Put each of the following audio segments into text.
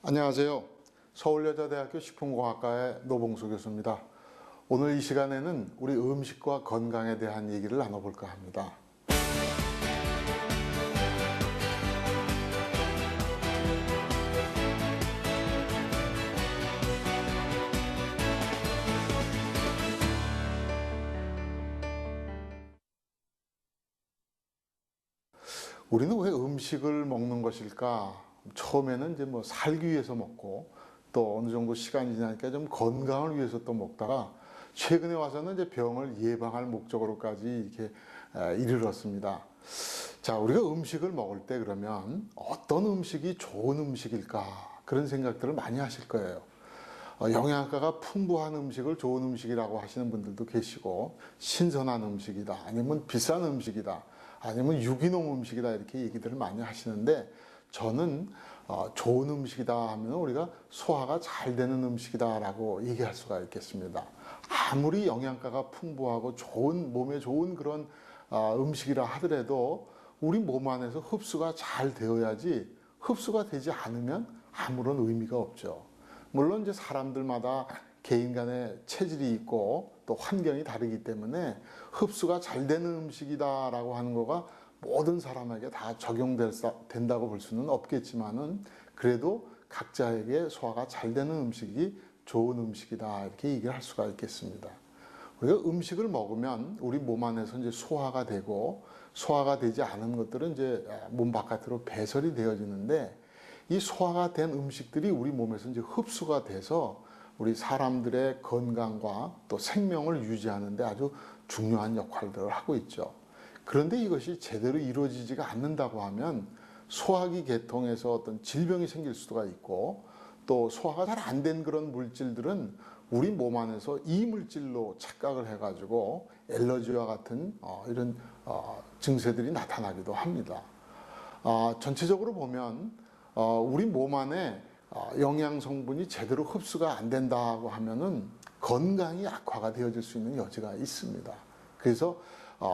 안녕하세요. 서울여자대학교 식품공학과의 노봉수 교수입니다. 오늘 이 시간에는 우리 음식과 건강에 대한 얘기를 나눠볼까 합니다. 우리는 왜 음식을 먹는 것일까? 처음에는 이제 살기 위해서 먹고 또 어느 정도 시간이 지나니까 좀 건강을 위해서 또 먹다가 최근에 와서는 이제 병을 예방할 목적으로까지 이렇게 이르렀습니다. 자, 우리가 음식을 먹을 때 그러면 어떤 음식이 좋은 음식일까? 그런 생각들을 많이 하실 거예요. 영양가가 풍부한 음식을 좋은 음식이라고 하시는 분들도 계시고, 신선한 음식이다, 아니면 비싼 음식이다, 아니면 유기농 음식이다, 이렇게 얘기들을 많이 하시는데, 저는 좋은 음식이다 하면 우리가 소화가 잘 되는 음식이다 라고 얘기할 수가 있겠습니다. 아무리 영양가가 풍부하고 몸에 좋은 그런 음식이라 하더라도 우리 몸 안에서 흡수가 잘 되어야지, 흡수가 되지 않으면 아무런 의미가 없죠. 물론 이제 사람들마다 개인 간의 체질이 있고 또 환경이 다르기 때문에 흡수가 잘 되는 음식이다라고 하는 거가 모든 사람에게 다 적용된다고 볼 수는 없겠지만은, 그래도 각자에게 소화가 잘 되는 음식이 좋은 음식이다, 이렇게 얘기를 할 수가 있겠습니다. 우리가 음식을 먹으면 우리 몸 안에서 이제 소화가 되고, 소화가 되지 않은 것들은 이제 몸 바깥으로 배설이 되어지는데, 이 소화가 된 음식들이 우리 몸에서 이제 흡수가 돼서 우리 사람들의 건강과 또 생명을 유지하는 데 아주 중요한 역할들을 하고 있죠. 그런데 이것이 제대로 이루어지지가 않는다고 하면 소화기 계통에서 어떤 질병이 생길 수가 있고, 또 소화가 잘 안 된 그런 물질들은 우리 몸 안에서 이물질로 착각을 해가지고 알러지와 같은 이런 증세들이 나타나기도 합니다. 전체적으로 보면 우리 몸 안에 영양 성분이 제대로 흡수가 안 된다고 하면은 건강이 악화가 되어질 수 있는 여지가 있습니다. 그래서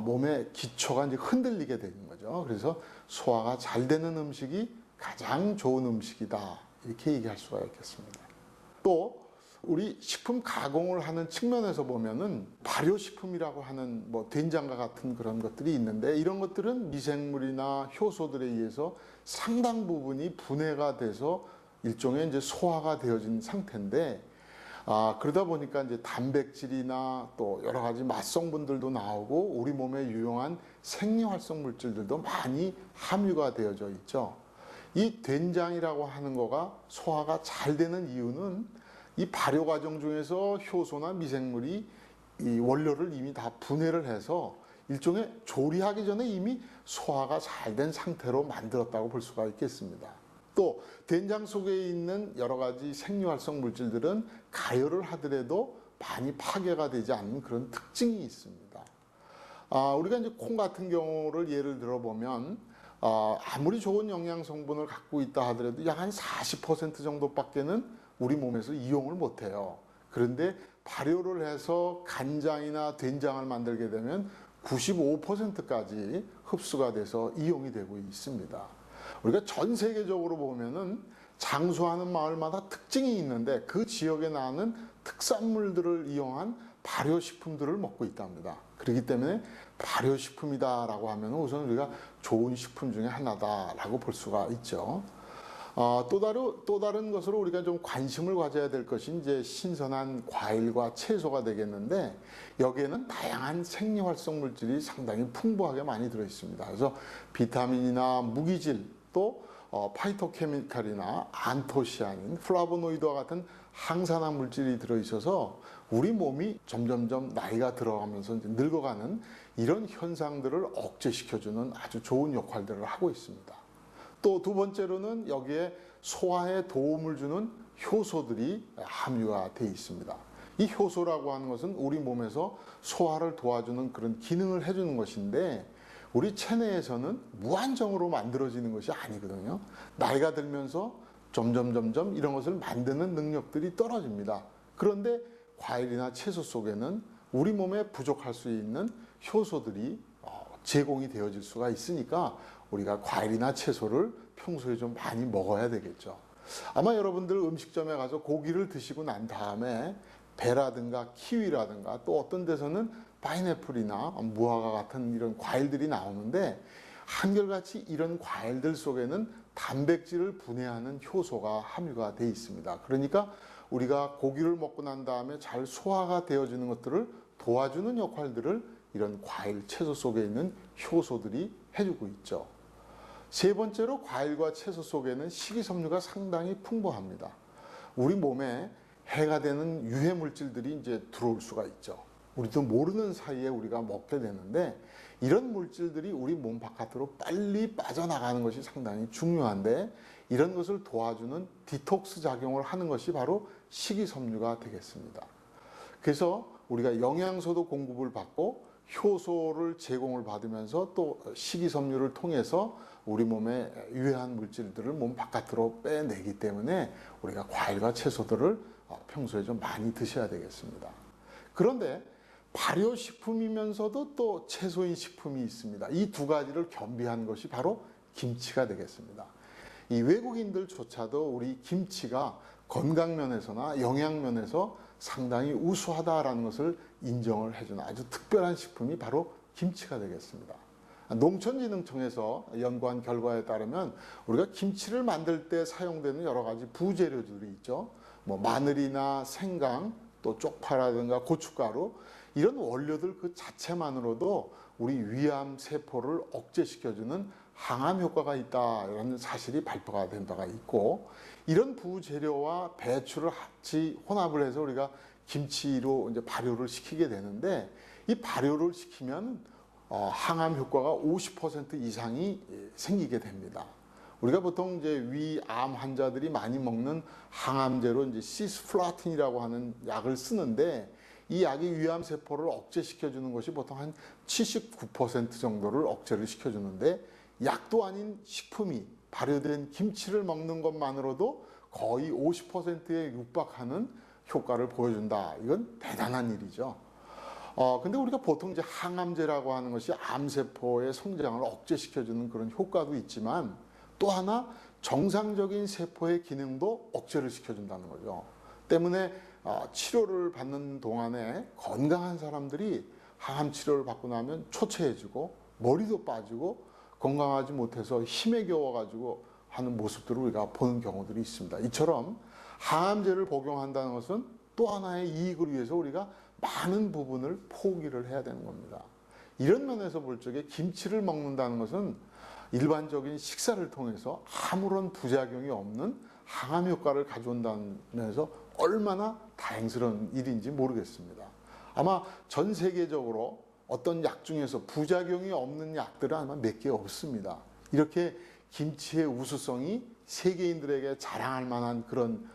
몸의 기초가 이제 흔들리게 되는 거죠. 그래서 소화가 잘 되는 음식이 가장 좋은 음식이다, 이렇게 얘기할 수가 있겠습니다. 또 우리 식품 가공을 하는 측면에서 보면은 발효식품이라고 하는 된장과 같은 그런 것들이 있는데, 이런 것들은 미생물이나 효소들에 의해서 상당 부분이 분해가 돼서 일종의 이제 소화가 되어진 상태인데, 그러다 보니까 이제 단백질이나 또 여러 가지 맛성분들도 나오고 우리 몸에 유용한 생리활성 물질들도 많이 함유가 되어져 있죠. 이 된장이라고 하는 거가 소화가 잘 되는 이유는 이 발효 과정 중에서 효소나 미생물이 이 원료를 이미 다 분해를 해서 일종의 조리하기 전에 이미 소화가 잘 된 상태로 만들었다고 볼 수가 있겠습니다. 또 된장 속에 있는 여러 가지 생리활성 물질들은 가열을 하더라도 많이 파괴가 되지 않는 그런 특징이 있습니다. 우리가 이제 콩 같은 경우를 예를 들어보면 아무리 좋은 영양 성분을 갖고 있다 하더라도 약 한 40% 정도밖에는 우리 몸에서 이용을 못해요. 그런데 발효를 해서 간장이나 된장을 만들게 되면 95%까지 흡수가 돼서 이용이 되고 있습니다. 우리가 전 세계적으로 보면은 장수하는 마을마다 특징이 있는데, 그 지역에 나는 특산물들을 이용한 발효식품들을 먹고 있답니다. 그렇기 때문에 발효식품이다라고 하면 우선 우리가 좋은 식품 중에 하나다라고 볼 수가 있죠. 또 다른 것으로 우리가 좀 관심을 가져야 될 것이 이제 신선한 과일과 채소가 되겠는데, 여기에는 다양한 생리활성 물질이 상당히 풍부하게 많이 들어 있습니다. 그래서 비타민이나 무기질, 또 파이토케미칼이나 안토시아닌, 플라보노이드와 같은 항산화 물질이 들어있어서 우리 몸이 점점점 나이가 들어가면서 이제 늙어가는 이런 현상들을 억제시켜주는 아주 좋은 역할들을 하고 있습니다. 또 두 번째로는 여기에 소화에 도움을 주는 효소들이 함유가 되어 있습니다. 이 효소라고 하는 것은 우리 몸에서 소화를 도와주는 그런 기능을 해주는 것인데, 우리 체내에서는 무한정으로 만들어지는 것이 아니거든요. 나이가 들면서 점점 이런 것을 만드는 능력들이 떨어집니다. 그런데 과일이나 채소 속에는 우리 몸에 부족할 수 있는 효소들이 제공이 되어질 수가 있으니까 우리가 과일이나 채소를 평소에 좀 많이 먹어야 되겠죠. 아마 여러분들 음식점에 가서 고기를 드시고 난 다음에 배라든가 키위라든가 또 어떤 데서는 파인애플이나 무화과 같은 이런 과일들이 나오는데 한결같이 이런 과일들 속에는 단백질을 분해하는 효소가 함유가 되어 있습니다. 그러니까 우리가 고기를 먹고 난 다음에 잘 소화가 되어지는 것들을 도와주는 역할들을 이런 과일, 채소 속에 있는 효소들이 해주고 있죠. 세 번째로 과일과 채소 속에는 식이섬유가 상당히 풍부합니다. 우리 몸에 해가 되는 유해 물질들이 이제 들어올 수가 있죠. 우리도 모르는 사이에 우리가 먹게 되는데 이런 물질들이 우리 몸 바깥으로 빨리 빠져나가는 것이 상당히 중요한데 이런 것을 도와주는 디톡스 작용을 하는 것이 바로 식이섬유가 되겠습니다. 그래서 우리가 영양소도 공급을 받고 효소를 제공을 받으면서 또 식이섬유를 통해서 우리 몸에 유해한 물질들을 몸 바깥으로 빼내기 때문에 우리가 과일과 채소들을 평소에 좀 많이 드셔야 되겠습니다. 그런데 발효식품이면서도 또 채소인 식품이 있습니다. 이 두 가지를 겸비한 것이 바로 김치가 되겠습니다. 이 외국인들조차도 우리 김치가 건강면에서나 영양면에서 상당히 우수하다라는 것을 인정을 해주는 아주 특별한 식품이 바로 김치가 되겠습니다. 농촌진흥청에서 연구한 결과에 따르면 우리가 김치를 만들 때 사용되는 여러 가지 부재료들이 있죠. 뭐 마늘이나 생강, 또 쪽파라든가 고춧가루 이런 원료들 그 자체만으로도 우리 위암 세포를 억제시켜주는 항암 효과가 있다라는 사실이 발표가 된 바가 있고 이런 부재료와 배추를 같이 혼합을 해서 우리가 김치로 이제 발효를 시키게 되는데 이 발효를 시키면 항암 효과가 50% 이상이 생기게 됩니다. 우리가 보통 이제 위암 환자들이 많이 먹는 항암제로 이제 시스플라틴이라고 하는 약을 쓰는데 이 약이 위암 세포를 억제시켜 주는 것이 보통 한 79% 정도를 억제를 시켜 주는데 약도 아닌 식품이 발효된 김치를 먹는 것만으로도 거의 50%에 육박하는 효과를 보여준다. 이건 대단한 일이죠. 근데 우리가 보통 이제 항암제라고 하는 것이 암세포의 성장을 억제시켜주는 그런 효과도 있지만 또 하나 정상적인 세포의 기능도 억제를 시켜준다는 거죠. 때문에 치료를 받는 동안에 건강한 사람들이 항암 치료를 받고 나면 초췌해지고 머리도 빠지고 건강하지 못해서 힘에 겨워가지고 하는 모습들을 우리가 보는 경우들이 있습니다. 이처럼 항암제를 복용한다는 것은 또 하나의 이익을 위해서 우리가 많은 부분을 포기를 해야 되는 겁니다. 이런 면에서 볼 적에 김치를 먹는다는 것은 일반적인 식사를 통해서 아무런 부작용이 없는 항암 효과를 가져온다는 면에서 얼마나 다행스러운 일인지 모르겠습니다. 아마 전 세계적으로 어떤 약 중에서 부작용이 없는 약들은 아마 몇 개 없습니다. 이렇게 김치의 우수성이 세계인들에게 자랑할 만한 그런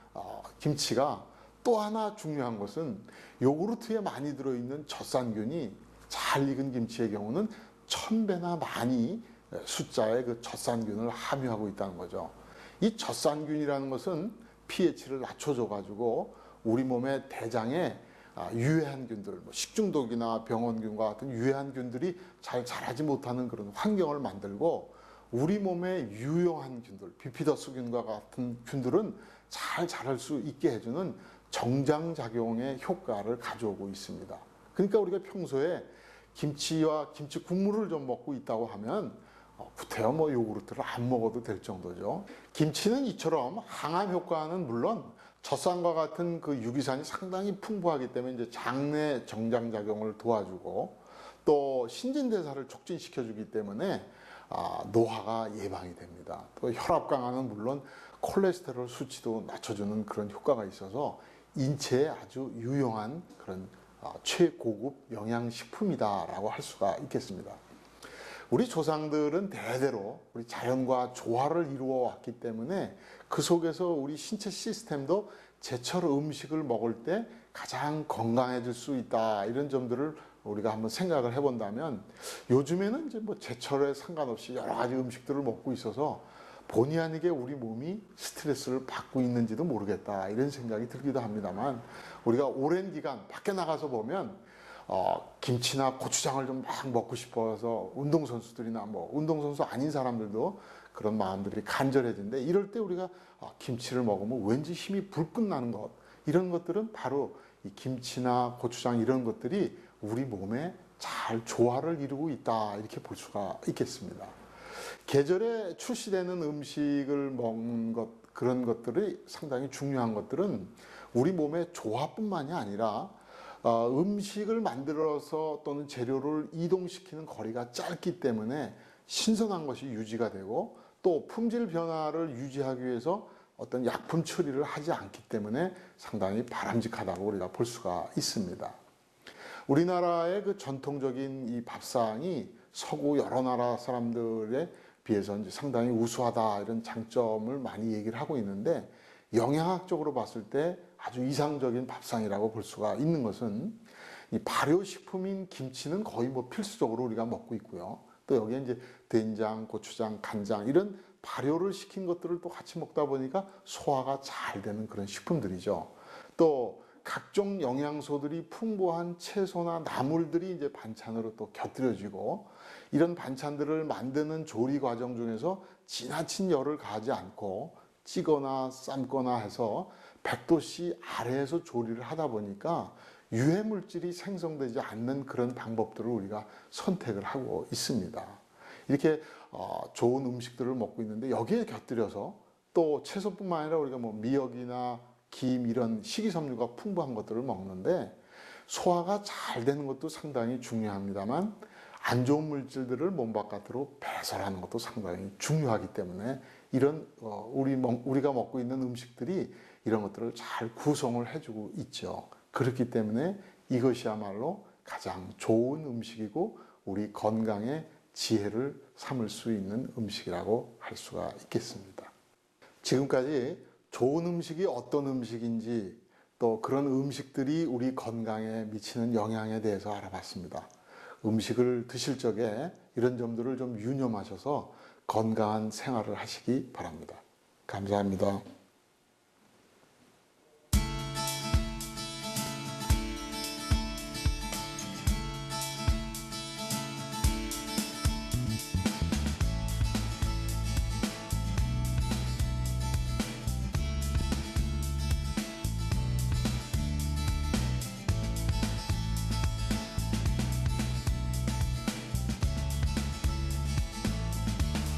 김치가 또 하나 중요한 것은 요구르트에 많이 들어있는 젖산균이 잘 익은 김치의 경우는 1000배나 많이 숫자의 그 젖산균을 함유하고 있다는 거죠. 이 젖산균이라는 것은 pH를 낮춰줘 가지고 우리 몸의 대장에 유해한 균들, 식중독이나 병원균과 같은 유해한 균들이 잘 자라지 못하는 그런 환경을 만들고 우리 몸에 유용한 균들, 비피더스균과 같은 균들은 잘 자랄 수 있게 해주는 정장작용의 효과를 가져오고 있습니다. 그러니까 우리가 평소에 김치와 김치 국물을 좀 먹고 있다고 하면 구태여 요구르트를 안 먹어도 될 정도죠. 김치는 이처럼 항암 효과는 물론 젖산과 같은 그 유기산이 상당히 풍부하기 때문에 이제 장내 정장작용을 도와주고 또 신진대사를 촉진시켜주기 때문에 노화가 예방이 됩니다. 또 혈압 강화는 물론 콜레스테롤 수치도 낮춰주는 그런 효과가 있어서 인체에 아주 유용한 그런 최고급 영양식품이다라고 할 수가 있겠습니다. 우리 조상들은 대대로 우리 자연과 조화를 이루어 왔기 때문에 그 속에서 우리 신체 시스템도 제철 음식을 먹을 때 가장 건강해질 수 있다. 이런 점들을 우리가 한번 생각을 해본다면 요즘에는 이제 제철에 상관없이 여러 가지 음식들을 먹고 있어서 본의 아니게 우리 몸이 스트레스를 받고 있는지도 모르겠다. 이런 생각이 들기도 합니다만 우리가 오랜 기간 밖에 나가서 보면 김치나 고추장을 좀 막 먹고 싶어서 운동선수들이나 운동선수 아닌 사람들도 그런 마음들이 간절해진데, 이럴 때 우리가 김치를 먹으면 왠지 힘이 불끈 나는 것, 이런 것들은 바로 이 김치나 고추장 이런 것들이 우리 몸에 잘 조화를 이루고 있다, 이렇게 볼 수가 있겠습니다. 계절에 출시되는 음식을 먹는 것, 그런 것들이 상당히 중요한 것들은 우리 몸의 조화뿐만이 아니라 음식을 만들어서 또는 재료를 이동시키는 거리가 짧기 때문에 신선한 것이 유지가 되고, 또 품질 변화를 유지하기 위해서 어떤 약품 처리를 하지 않기 때문에 상당히 바람직하다고 우리가 볼 수가 있습니다. 우리나라의 그 전통적인 이 밥상이 서구 여러 나라 사람들에 비해서 이제 상당히 우수하다, 이런 장점을 많이 얘기를 하고 있는데, 영양학적으로 봤을 때 아주 이상적인 밥상이라고 볼 수가 있는 것은, 이 발효식품인 김치는 거의 뭐 필수적으로 우리가 먹고 있고요. 또 여기에 이제 된장, 고추장, 간장 이런 발효를 시킨 것들을 또 같이 먹다 보니까 소화가 잘 되는 그런 식품들이죠. 또 각종 영양소들이 풍부한 채소나 나물들이 이제 반찬으로 또 곁들여지고, 이런 반찬들을 만드는 조리 과정 중에서 지나친 열을 가하지 않고 찌거나 삶거나 해서 100도씨 아래에서 조리를 하다 보니까 유해 물질이 생성되지 않는 그런 방법들을 우리가 선택을 하고 있습니다. 이렇게 좋은 음식들을 먹고 있는데, 여기에 곁들여서 또 채소뿐만 아니라 우리가 뭐 미역이나 김 이런 식이섬유가 풍부한 것들을 먹는데, 소화가 잘 되는 것도 상당히 중요합니다만 안 좋은 물질들을 몸 바깥으로 배설하는 것도 상당히 중요하기 때문에, 이런 우리가 먹고 있는 음식들이 이런 것들을 잘 구성을 해주고 있죠. 그렇기 때문에 이것이야말로 가장 좋은 음식이고 우리 건강의 지혜를 삼을 수 있는 음식이라고 할 수가 있겠습니다. 지금까지 좋은 음식이 어떤 음식인지, 또 그런 음식들이 우리 건강에 미치는 영향에 대해서 알아봤습니다. 음식을 드실 적에 이런 점들을 좀 유념하셔서 건강한 생활을 하시기 바랍니다. 감사합니다.